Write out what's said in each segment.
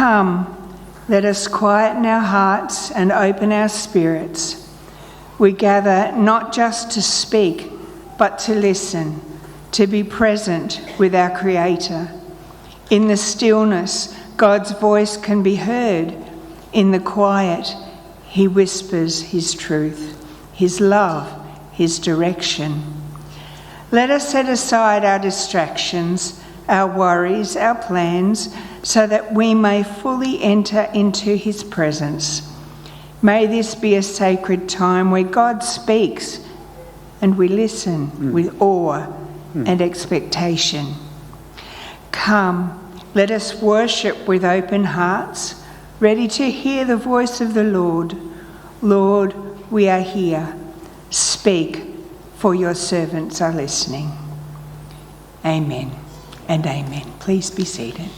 Come, let us quieten our hearts and open our spirits. We gather not just to speak, but to listen, to be present with our Creator. In the stillness, God's voice can be heard. In the quiet, he whispers his truth, his love, his direction. Let us set aside our distractions, our worries, our plans, so that we may fully enter into his presence. May this be a sacred time where God speaks and we listen with awe and expectation. Come, let us worship with open hearts, ready to hear the voice of the Lord. Lord, we are here. Speak, for your servants are listening. Amen and amen. Please be seated.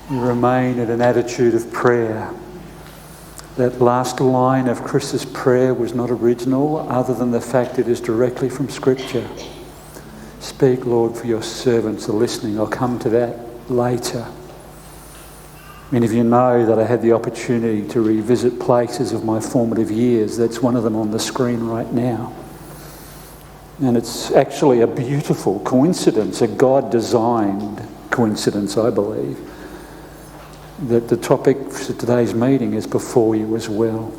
We remain in an attitude of prayer. That last line of Chris's prayer was not original, other than the fact it is directly from Scripture. Speak, Lord, for your servants are listening. I'll come to that later. Many of you know that I had the opportunity to revisit places of my formative years. That's one of them on the screen right now. And it's actually a beautiful coincidence, a God-designed coincidence, I believe, that the topic for today's meeting is before you as well.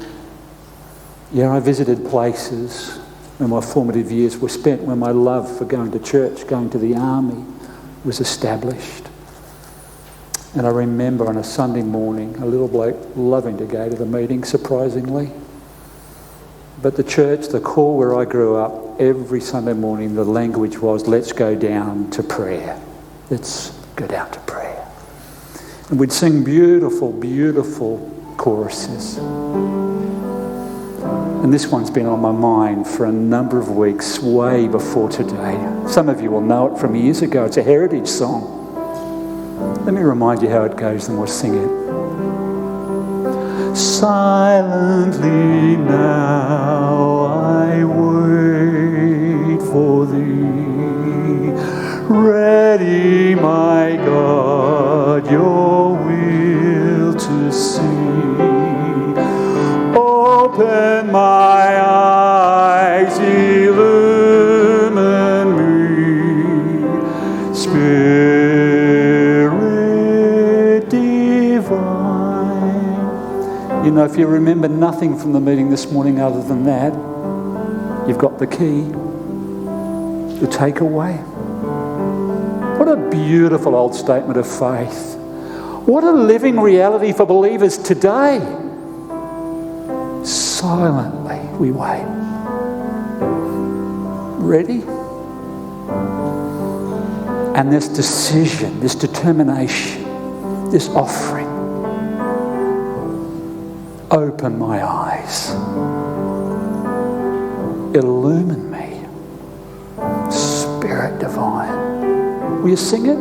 Yeah, I visited places where my formative years were spent, where my love for going to church, going to the army was established. And I remember on a Sunday morning, a little bloke loving to go to the meeting, surprisingly. But the church, the call where I grew up, every Sunday morning the language was, let's go down to prayer. Let's go down to prayer. And we'd sing beautiful, beautiful choruses. And this one's been on my mind for a number of weeks, way before today. Some of you will know it from years ago. It's a heritage song. Let me remind you how it goes, and we'll sing it. Silently now I wait for thee, ready, my God, your will to see. Open my eyes, illumine me, Spirit divine. You know, if you remember nothing from the meeting this morning other than that, you've got the key, the takeaway. What a beautiful old statement of faith. What a living reality for believers today. Silently we wait. Ready? And this decision, this determination, this offering. Open my eyes. Illumine me. Spirit divine. Will you sing it?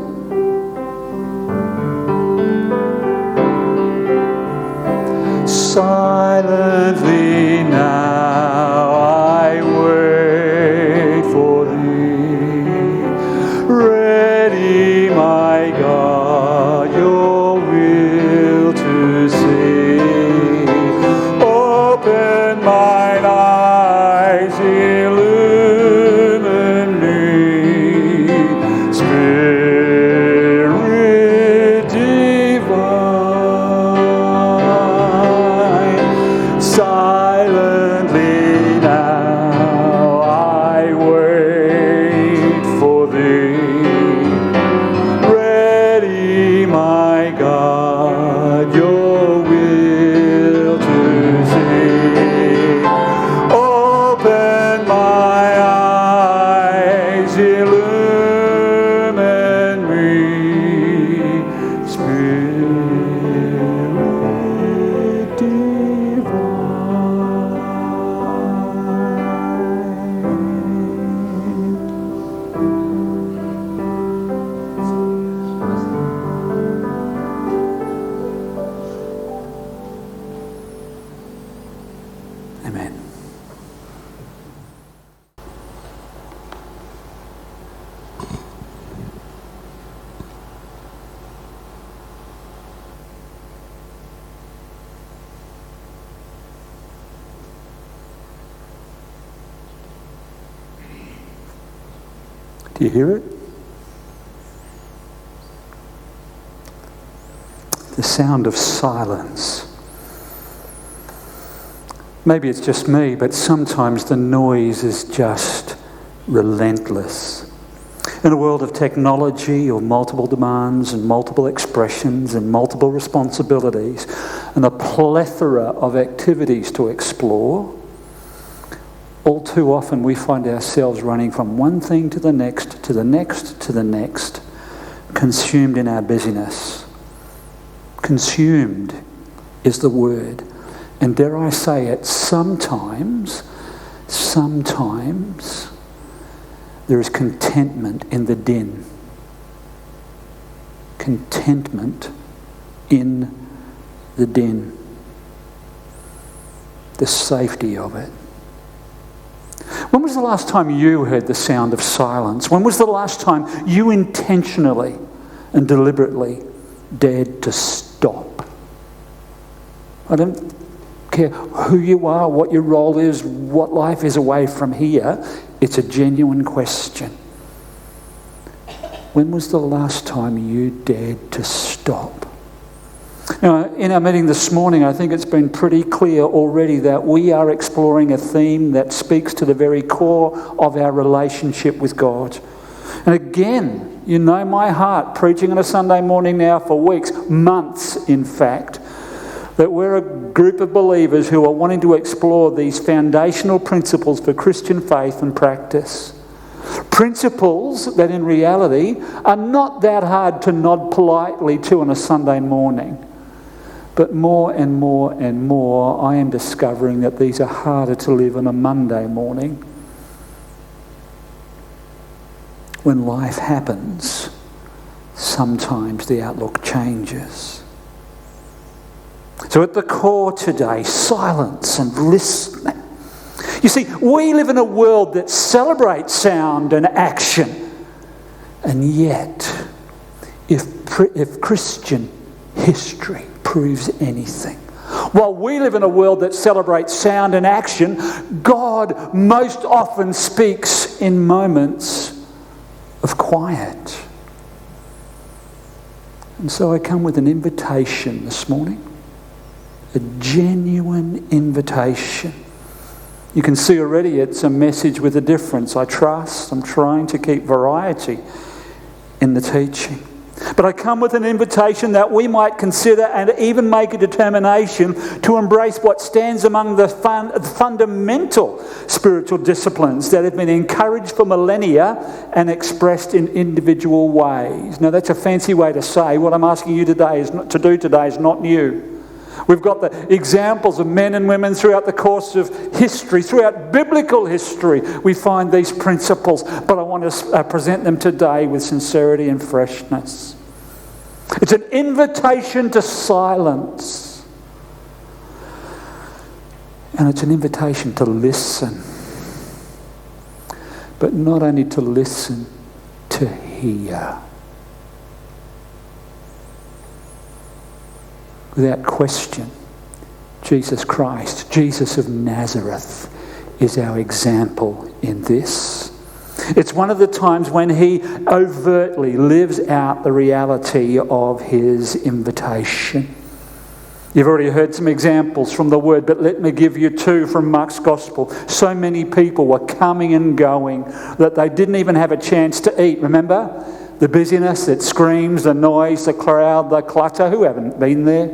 Silently now I wait for thee, ready, my God, your will to see. Open mine eyes, illumine me, Spirit divine. Do you hear it? The sound of silence. Maybe it's just me, but sometimes the noise is just relentless. In a world of technology or multiple demands and multiple expressions and multiple responsibilities and a plethora of activities to explore, all too often we find ourselves running from one thing to the next, to the next, to the next, consumed in our busyness. Consumed is the word. And dare I say it, sometimes there is contentment in the din. Contentment in the din. The safety of it. When was the last time you heard the sound of silence? When was the last time you intentionally and deliberately dared to stop? I don't care who you are, what your role is, what life is away from here. It's a genuine question. When was the last time you dared to stop? Now, in our meeting this morning, I think it's been pretty clear already that we are exploring a theme that speaks to the very core of our relationship with God. And again, you know my heart, preaching on a Sunday morning now for weeks, months in fact, that we're a group of believers who are wanting to explore these foundational principles for Christian faith and practice. Principles that in reality are not that hard to nod politely to on a Sunday morning. But more and more and more, I am discovering that these are harder to live on a Monday morning. When life happens, sometimes the outlook changes. So at the core today, silence and listening. You see, we live in a world that celebrates sound and action. And yet, if Christian history proves anything, while we live in a world that celebrates sound and action, God most often speaks in moments of quiet. And so I come with an invitation this morning. A genuine invitation. You can see already it's a message with a difference. I trust. I'm trying to keep variety in the teaching. But I come with an invitation that we might consider and even make a determination to embrace what stands among the fundamental spiritual disciplines that have been encouraged for millennia and expressed in individual ways. Now that's a fancy way to say what I'm asking you today is not new. We've got the examples of men and women throughout the course of history, throughout biblical history. We find these principles, but I want to present them today with sincerity and freshness. It's an invitation to silence. And it's an invitation to listen. But not only to listen, to hear. Without question, Jesus Christ, Jesus of Nazareth, is our example in this. It's one of the times when he overtly lives out the reality of his invitation. You've already heard some examples from the Word, but let me give you two from Mark's Gospel. So many people were coming and going that they didn't even have a chance to eat. Remember? The busyness, it screams, the noise, the crowd, the clutter. Who haven't been there?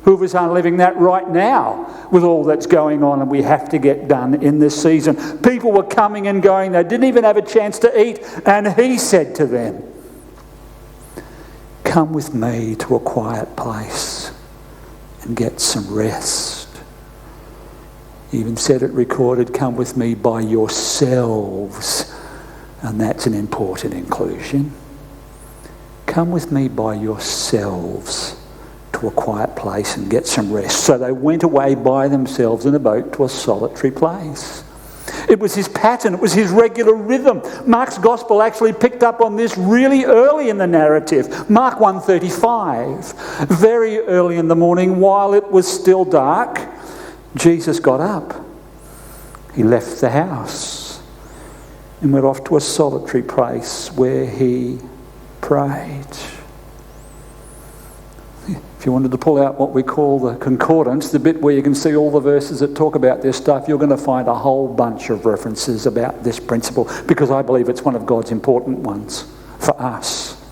Who of us aren't living that right now with all that's going on and we have to get done in this season? People were coming and going. They didn't even have a chance to eat. And he said to them, "Come with me to a quiet place and get some rest." He even said it recorded, "Come with me by yourselves." And that's an important inclusion. Come with me by yourselves to a quiet place and get some rest. So they went away by themselves in a boat to a solitary place. It was his pattern. It was his regular rhythm. Mark's Gospel actually picked up on this really early in the narrative. Mark 1:35. Very early in the morning, while it was still dark, Jesus got up. He left the house. and went off to a solitary place where he prayed. If you wanted to pull out what we call the concordance, the bit where you can see all the verses that talk about this stuff, you're going to find a whole bunch of references about this principle, because I believe it's one of God's important ones for us.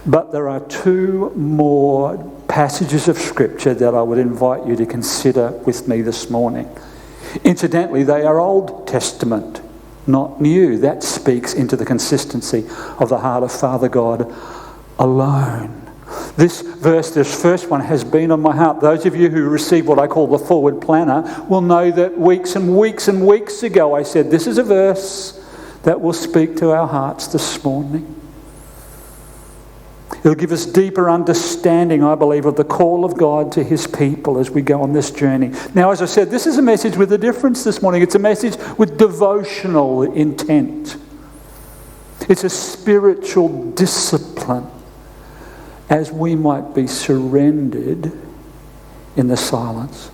But there are two more passages of Scripture that I would invite you to consider with me this morning. Incidentally, they are Old Testament, not new. That speaks into the consistency of the heart of Father God alone. This first one has been on my heart. Those of you who receive what I call the forward planner will know that weeks and weeks and weeks ago I said, this is a verse that will speak to our hearts this morning. It'll give us deeper understanding, I believe, of the call of God to his people as we go on this journey. Now, as I said, this is a message with a difference this morning. It's a message with devotional intent. It's a spiritual discipline as we might be surrendered in the silence.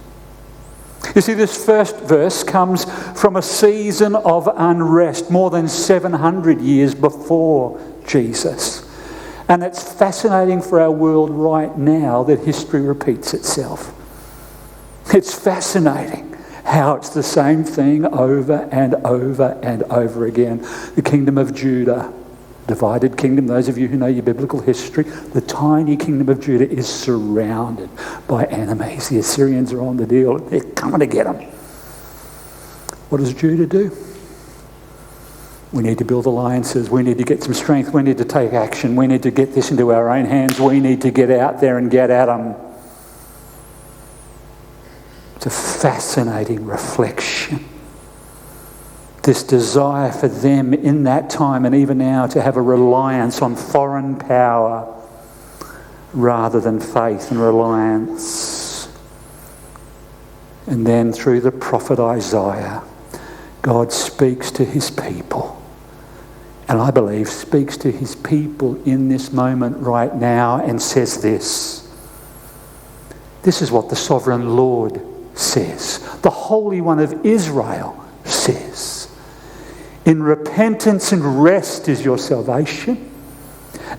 You see, this first verse comes from a season of unrest more than 700 years before Jesus. And it's fascinating for our world right now that history repeats itself. It's fascinating how it's the same thing over and over and over again. The kingdom of Judah, divided kingdom, those of you who know your biblical history, the tiny kingdom of Judah is surrounded by enemies. The Assyrians are on the deal. They're coming to get them. What does Judah do? We need to build alliances. We need to get some strength. We need to take action. We need to get this into our own hands. We need to get out there and get at them. It's a fascinating reflection. This desire for them in that time and even now to have a reliance on foreign power rather than faith and reliance. And then through the prophet Isaiah, God speaks to his people. And I believe speaks to his people in this moment right now and says this. This is what the sovereign Lord says. The Holy One of Israel says. In repentance and rest is your salvation,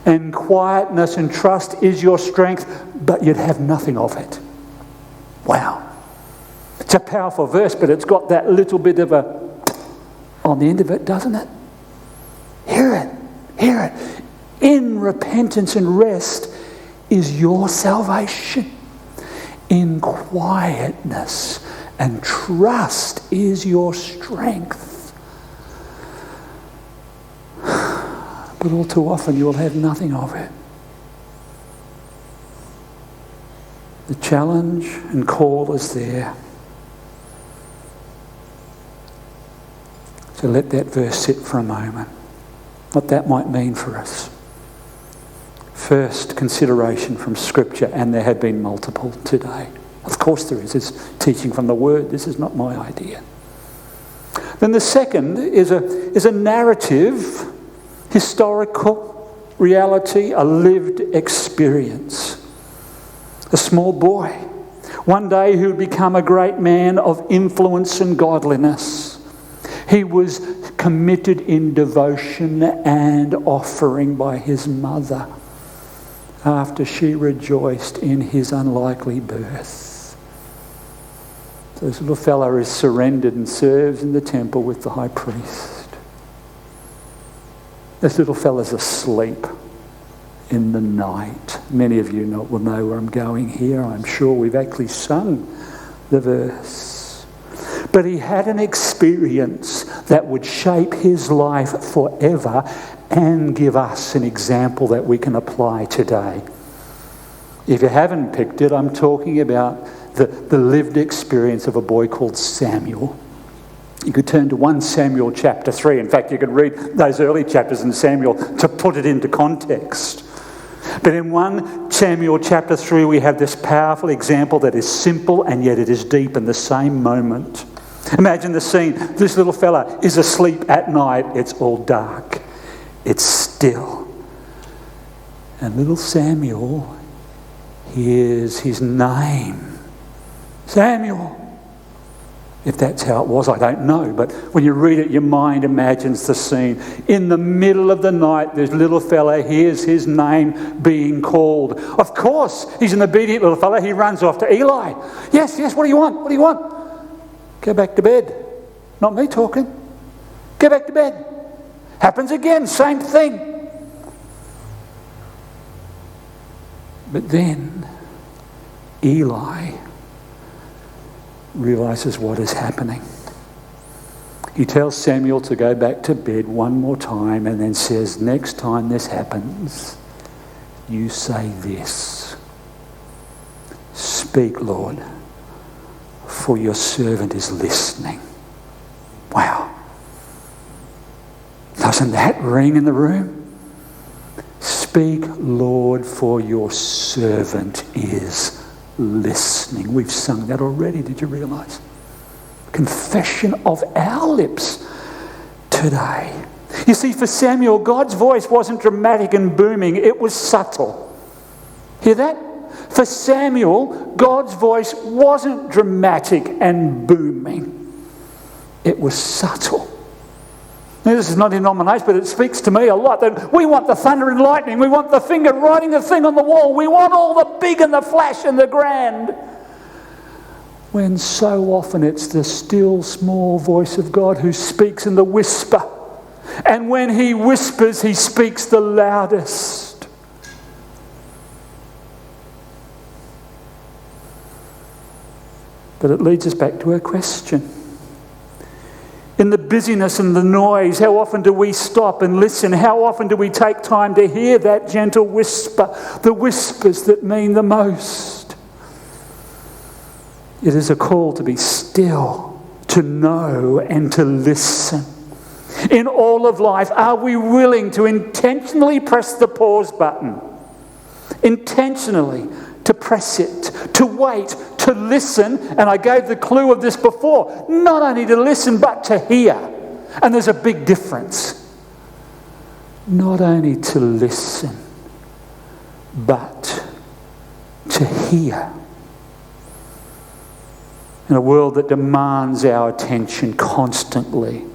and quietness and trust is your strength, but you'd have nothing of it. Wow. It's a powerful verse, but it's got that little bit of a on the end of it, doesn't it? Hear it. Hear it. In repentance and rest is your salvation. In quietness and trust is your strength. But all too often you will have nothing of it. The challenge and call is there. So let that verse sit for a moment. What that might mean for us. First, consideration from Scripture, and there have been multiple today. Of course there is. It's teaching from the Word. This is not my idea. Then the second is a narrative, historical reality, a lived experience. A small boy, one day who would become a great man of influence and godliness. He was committed in devotion and offering by his mother after she rejoiced in his unlikely birth. So this little fellow is surrendered and serves in the temple with the high priest. This little fella's asleep in the night. Many of you will know where I'm going here. I'm sure we've actually sung the verse. But he had an experience that would shape his life forever and give us an example that we can apply today. If you haven't picked it, I'm talking about the lived experience of a boy called Samuel. You could turn to 1 Samuel chapter 3. In fact, you could read those early chapters in Samuel to put it into context. But in 1 Samuel chapter 3, we have this powerful example that is simple and yet it is deep in the same moment. Imagine the scene. This little fella is asleep at night. It's all dark. It's still. And little Samuel hears his name. Samuel. If that's how it was, I don't know. But when you read it, your mind imagines the scene. In the middle of the night, this little fella hears his name being called. Of course, he's an obedient little fella. He runs off to Eli. Yes, what do you want? What do you want? Go back to bed. Not me talking. Go back to bed. Happens again, same thing. But then Eli realises what is happening. He tells Samuel to go back to bed one more time and then says, next time this happens, you say this. Speak, Lord, for your servant is listening. Wow. Doesn't that ring in the room? Speak, Lord, for your servant is listening. We've sung that already, did you realise? Confession of our lips today. You see, for Samuel, God's voice wasn't dramatic and booming, it was subtle. Hear that? For Samuel, God's voice wasn't dramatic and booming, it was subtle. Now, this is not in nomination, but it speaks to me a lot that we want the thunder and lightning, we want the finger writing the thing on the wall, we want all the big and the flash and the grand. When so often it's the still small voice of God who speaks in the whisper. And when he whispers, he speaks the loudest. But it leads us back to a question. In the busyness and the noise, how often do we stop and listen? How often do we take time to hear that gentle whisper, the whispers that mean the most? It is a call to be still, to know and to listen. In all of life, are we willing to intentionally press the pause button? Intentionally to press it, to wait, to listen, and I gave the clue of this before, not only to listen but to hear. And there's a big difference. Not only to listen, but to hear. In a world that demands our attention constantly,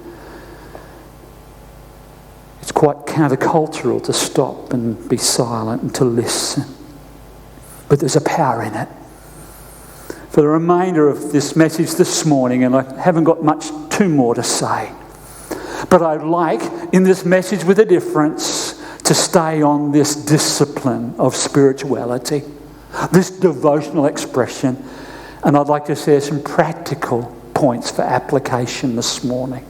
it's quite countercultural to stop and be silent and to listen. But there's a power in it. For the remainder of this message this morning, and I haven't got much too more to say, but I'd like, in this message with a difference, to stay on this discipline of spirituality, this devotional expression, and I'd like to share some practical points for application this morning.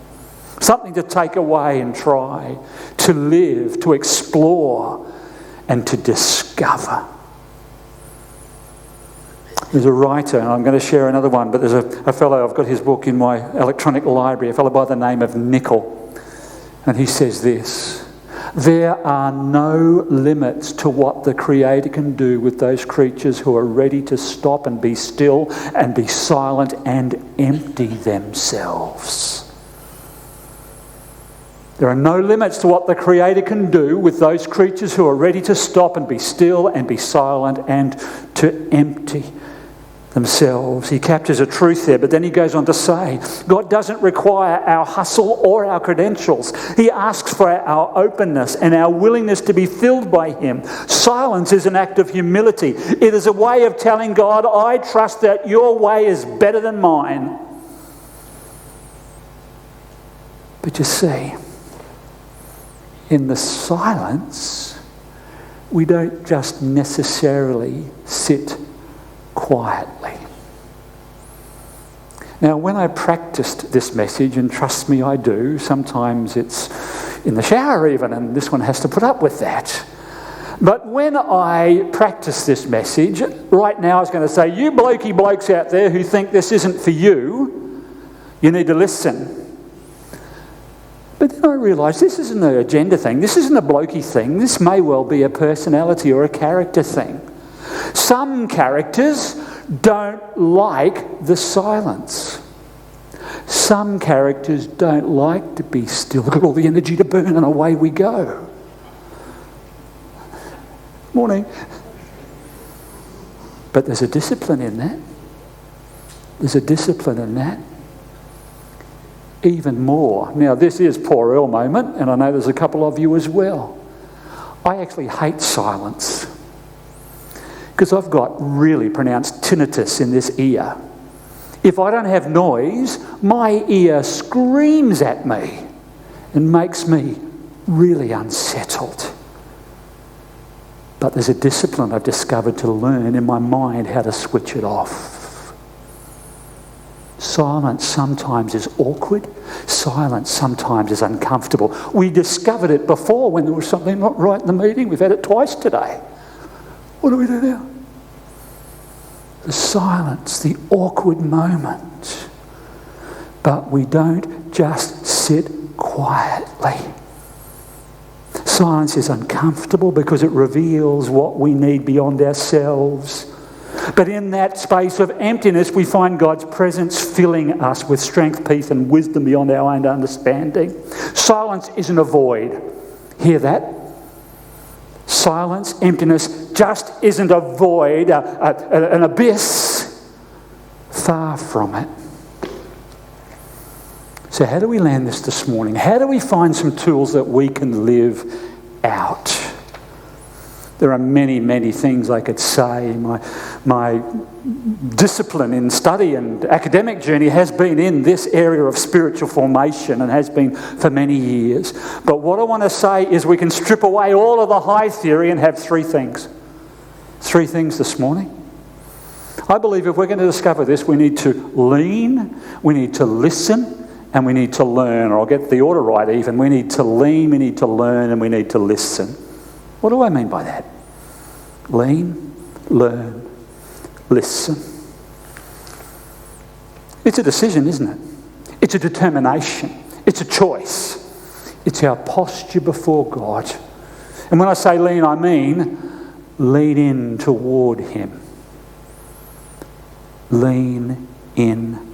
Something to take away and try, to live, to explore, and to discover. There's a writer, and I'm going to share another one, but there's a fellow, I've got his book in my electronic library, a fellow by the name of Nickel. And he says this: there are no limits to what the Creator can do with those creatures who are ready to stop and be still and be silent and empty themselves. There are no limits to what the Creator can do with those creatures who are ready to stop and be still and be silent and to empty themselves. He captures a truth there, but then he goes on to say, God doesn't require our hustle or our credentials. He asks for our openness and our willingness to be filled by Him. Silence is an act of humility. It is a way of telling God, I trust that your way is better than mine. But you see, in the silence, we don't just necessarily sit quietly. Now, when I practiced this message, and trust me, I do, sometimes it's in the shower even, and this one has to put up with that. But when I practice this message, right now I was going to say, you blokey blokes out there who think this isn't for you, you need to listen. But then I realised this isn't an agenda thing, this isn't a blokey thing, this may well be a personality or a character thing. Some characters don't like the silence. Some characters don't like to be still. They've got all the energy to burn and away we go. Morning. But there's a discipline in that. There's a discipline in that. even more. Now, this is poor Earl moment, and I know there's a couple of you as well. I actually hate silence because I've got really pronounced tinnitus in this ear. If I don't have noise, my ear screams at me and makes me really unsettled. But there's a discipline I've discovered to learn in my mind how to switch it off. Silence sometimes is awkward. Silence sometimes is uncomfortable. We discovered it before when there was something not right in the meeting. We've had it twice today. What do we do now? The silence, the awkward moment. But we don't just sit quietly. Silence is uncomfortable because it reveals what we need beyond ourselves. But in that space of emptiness, we find God's presence filling us with strength, peace, and wisdom beyond our own understanding. Silence isn't a void. Hear that? Silence, emptiness, just isn't a void, an abyss. Far from it. So how do we land this morning? How do we find some tools that we can live out? There are many, many things I could say. My discipline in study and academic journey has been in this area of spiritual formation and has been for many years. But what I want to say is we can strip away all of the high theory and have three things. Three things this morning. I believe if we're going to discover this, we need to lean, we need to listen, and we need to learn. Or I'll get the order right even. We need to lean, we need to learn, and we need to listen. What do I mean by that? Lean, learn, listen. It's a decision, isn't it? It's a determination. It's a choice. It's our posture before God. And when I say lean, I mean lean in toward Him. Lean in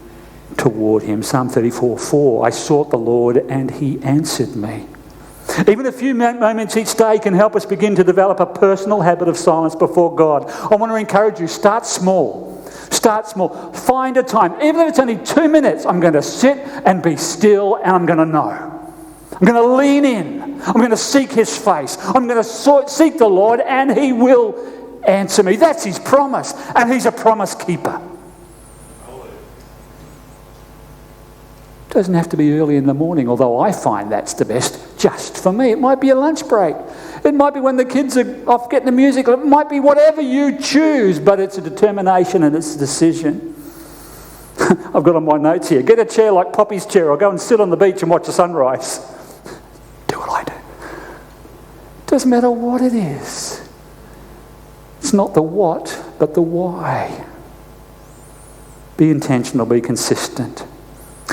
toward Him. Psalm 34:4. I sought the Lord and He answered me. Even a few moments each day can help us begin to develop a personal habit of silence before God. I want to encourage you, start small. Start small. Find a time. Even if it's only 2 minutes, I'm going to sit and be still and I'm going to know. I'm going to lean in. I'm going to seek His face. I'm going to seek the Lord and He will answer me. That's His promise. And He's a promise keeper. It doesn't have to be early in the morning, although I find that's the best just for me. It might be a lunch break. It might be when the kids are off getting the music. It might be whatever you choose, but it's a determination and it's a decision. I've got on my notes here, get a chair like Poppy's chair or go and sit on the beach and watch the sunrise. Do what I do. It doesn't matter what it is. It's not the what, but the why. Be intentional, be consistent.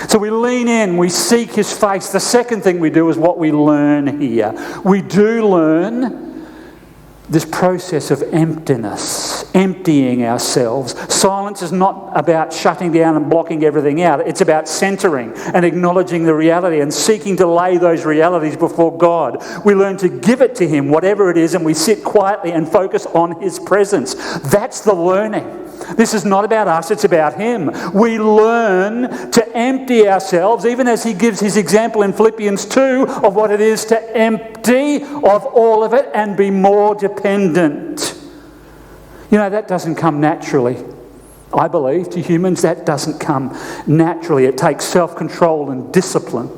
So we lean in, we seek His face. The second thing we do is what we learn here. We do learn this process of emptiness, emptying ourselves. Silence is not about shutting down and blocking everything out. It's about centering and acknowledging the reality and seeking to lay those realities before God. We learn to give it to Him, whatever it is, and we sit quietly and focus on His presence. That's the learning. This is not about us, it's about Him. We learn to empty ourselves, even as He gives His example in Philippians 2 of what it is to empty of all of it and be more dependent. You know, that doesn't come naturally. I believe to humans that doesn't come naturally. It takes self-control and discipline.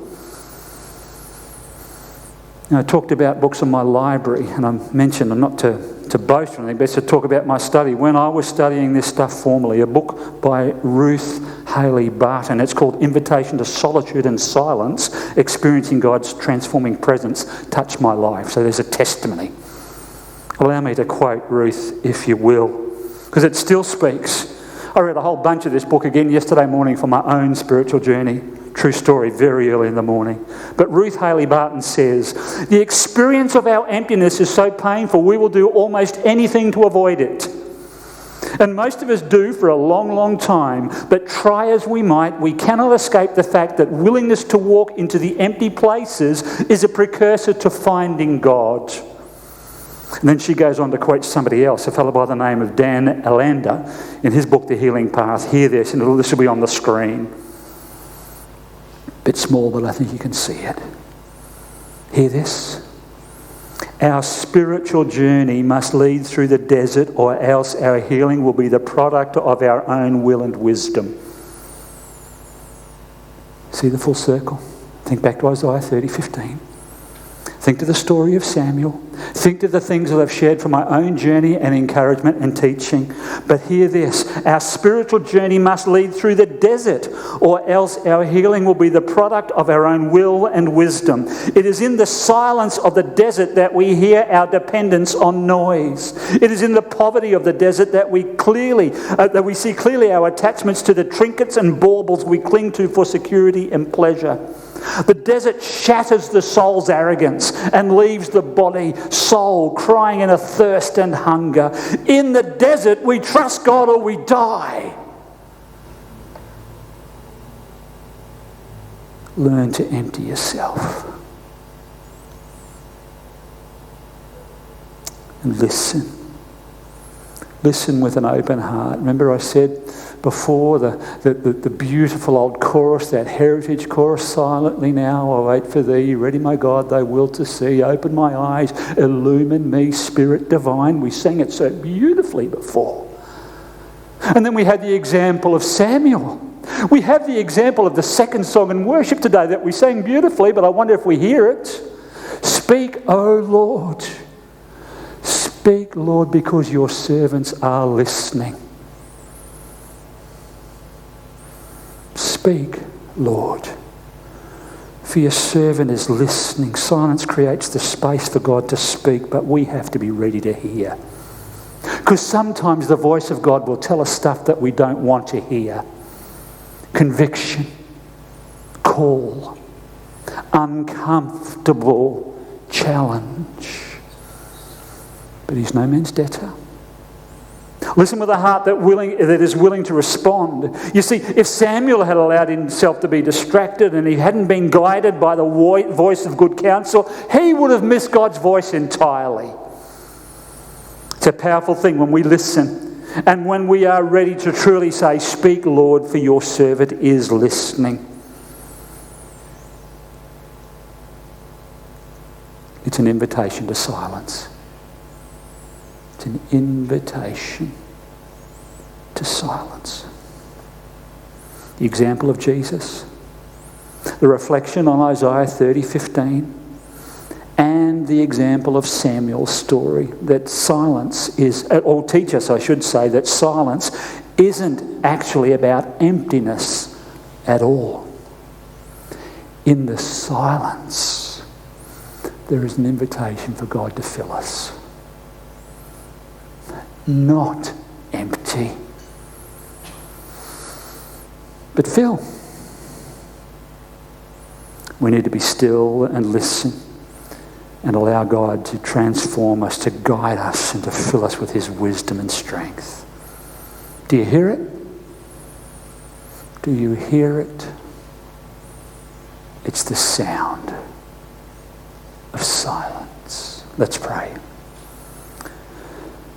You know, I talked about books in my library, and I mentioned, I'm not to boast or anything, but to talk about my study. When I was studying this stuff formally, a book by Ruth Haley Barton, it's called Invitation to Solitude and Silence, Experiencing God's Transforming Presence, touched my life. So there's a testimony. Allow me to quote Ruth, if you will, because it still speaks. I read a whole bunch of this book again yesterday morning for my own spiritual journey. True story, very early in the morning. But Ruth Haley Barton says, the experience of our emptiness is so painful we will do almost anything to avoid it. And most of us do for a long, long time. But try as we might, we cannot escape the fact that willingness to walk into the empty places is a precursor to finding God. And then she goes on to quote somebody else, a fellow by the name of Dan Allender, in his book, The Healing Path. Hear this, and this will be on the screen. Bit small, but I think you can see it. Hear this? Our spiritual journey must lead through the desert, or else our healing will be the product of our own will and wisdom. See the full circle? Think back to Isaiah 30:15. Think to the story of Samuel. Think to the things that I've shared from my own journey and encouragement and teaching. But hear this, our spiritual journey must lead through the desert, or else our healing will be the product of our own will and wisdom. It is in the silence of the desert that we hear our dependence on noise. It is in the poverty of the desert that we see clearly our attachments to the trinkets and baubles we cling to for security and pleasure. The desert shatters the soul's arrogance and leaves the body, soul, crying in a thirst and hunger. In the desert, we trust God or we die. Learn to empty yourself. And listen. Listen with an open heart. Remember I said before the beautiful old chorus, that heritage chorus, silently now I wait for thee, ready my God, thy will to see, open my eyes, illumine me, Spirit divine. We sang it so beautifully before. And then we had the example of Samuel. We have the example of the second song in worship today that we sang beautifully, but I wonder if we hear it. Speak, O Lord. Speak, Lord, because your servants are listening. Speak, Lord, for your servant is listening. Silence creates the space for God to speak, but we have to be ready to hear. Because sometimes the voice of God will tell us stuff that we don't want to hear. Conviction, call, uncomfortable challenge. But he's no man's debtor. Listen with a heart that is willing to respond. You see, if Samuel had allowed himself to be distracted and he hadn't been guided by the voice of good counsel, he would have missed God's voice entirely. It's a powerful thing when we listen and when we are ready to truly say, speak, Lord, for your servant is listening. It's an invitation to silence. It's an invitation to silence. The example of Jesus, the reflection on Isaiah 30:15, and the example of Samuel's story, that silence is, or teach us, I should say, that silence isn't actually about emptiness at all. In the silence, there is an invitation for God to fill us. Not empty, but fill. We need to be still and listen and allow God to transform us, to guide us and to fill us with his wisdom and strength. Do you hear it? Do you hear it? It's the sound of silence. Let's pray.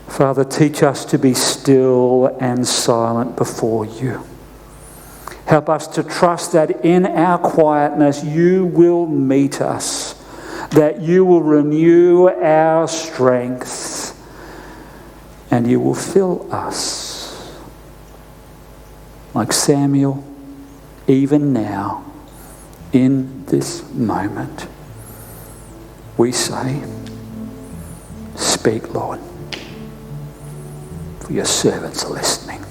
Father, teach us to be still and silent before you. Help us to trust that in our quietness you will meet us, that you will renew our strength, and you will fill us. Like Samuel, even now, in this moment, we say, speak, Lord. For your servants are listening.